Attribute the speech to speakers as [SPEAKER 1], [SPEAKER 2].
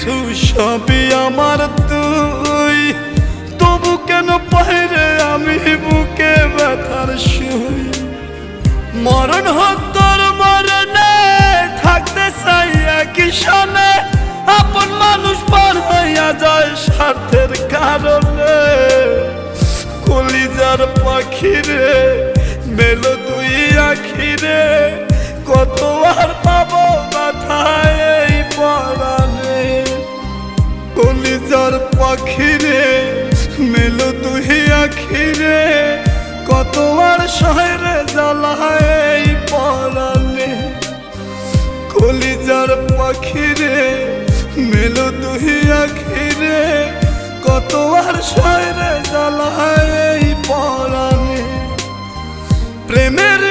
[SPEAKER 1] কিছু সবই আমার তুই, তবু কেন পাইরে আমি বুকে ব্যথার শুই। মরণ হোক তোর মরণে, থাকতে চাই একই সনে, আপন মানুষ পার হইয়া যায় স্বার্থের কারণে। কলিজার পাখিরে মেলো দুই আখিরে, কত আর পাবো ব্যথায় এই পরাণে। কলিজার পাখিরে মেলো দুই আখিরে, কত আর শহরে জ্বালায় এই পরাণে। কলিজার পাখিরে মেলো দুই আখিরে, কত আর শহরে জ্বালায় এই পরাণে। প্রেমের